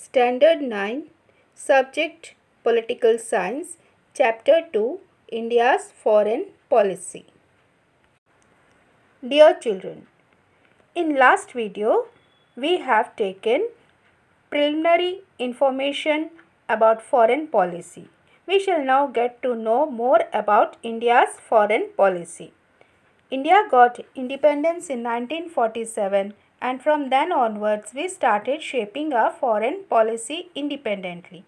Standard 9, Subject Political Science, Chapter 2, India's Foreign Policy. Dear children, in last video, we have taken preliminary information about foreign policy. We shall now get to know more about India's foreign policy. India got independence in 1947 and from then onwards we started shaping our foreign policy independently.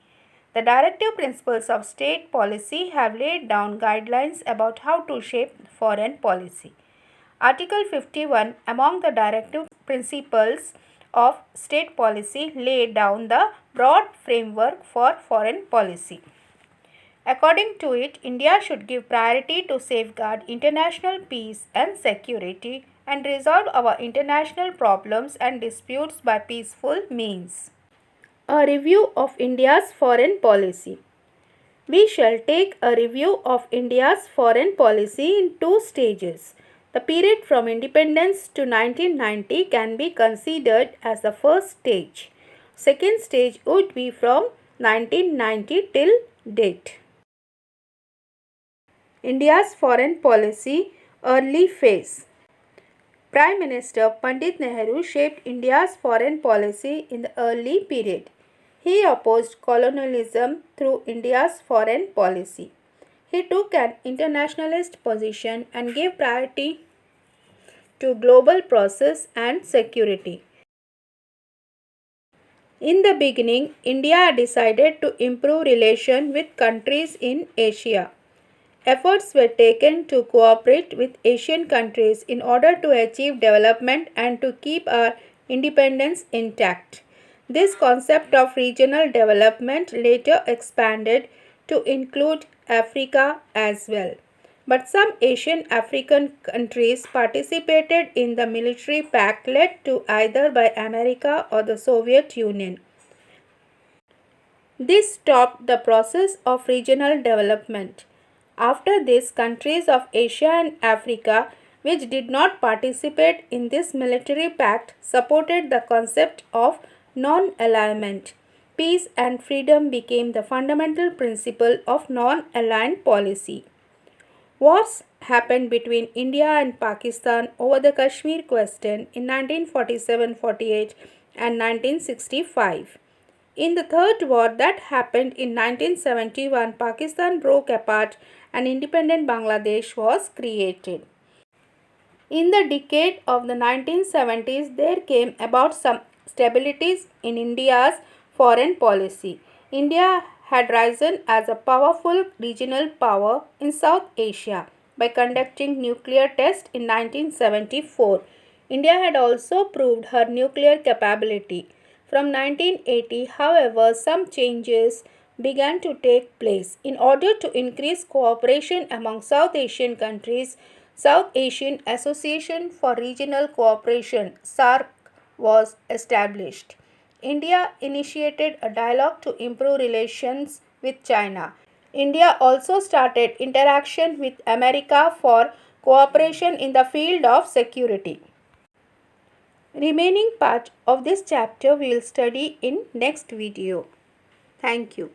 The directive principles of state policy have laid down guidelines about how to shape foreign policy. Article 51 among the directive principles of state policy laid down the broad framework for foreign policy. According to it, India should give priority to safeguard international peace and security and resolve our international problems and disputes by peaceful means. A review of India's foreign policy. We shall take a review of India's foreign policy in two stages. The period from independence to 1990 can be considered as the first stage. Second stage would be from 1990 till date. India's foreign policy early phase. Prime Minister Pandit Nehru shaped India's foreign policy in the early period. He opposed colonialism through India's foreign policy. He took an internationalist position and gave priority to global process and security. In the beginning, India decided to improve relations with countries in Asia. Efforts were taken to cooperate with Asian countries in order to achieve development and to keep our independence intact. This concept of regional development later expanded to include Africa as well. But some Asian African countries participated in the military pact led to either by America or the Soviet Union. This stopped the process of regional development. After this, countries of Asia and Africa which did not participate in this military pact supported the concept of non-alignment. Peace and freedom became the fundamental principle of non-aligned policy. Wars happened between India and Pakistan over the Kashmir question in 1947-48 and 1965. In the third war that happened in 1971, Pakistan broke apart and independent Bangladesh was created. In the decade of the 1970s, there came about some stabilities in India's foreign policy. India had risen as a powerful regional power in South Asia by conducting nuclear tests in 1974. India had also proved her nuclear capability. From 1980, however, some changes began to take place. In order to increase cooperation among South Asian countries, South Asian Association for Regional Cooperation (SAARC) was established. India initiated a dialogue to improve relations with China. India also started interaction with America for cooperation in the field of security. Remaining part of this chapter we will study in next video. Thank you.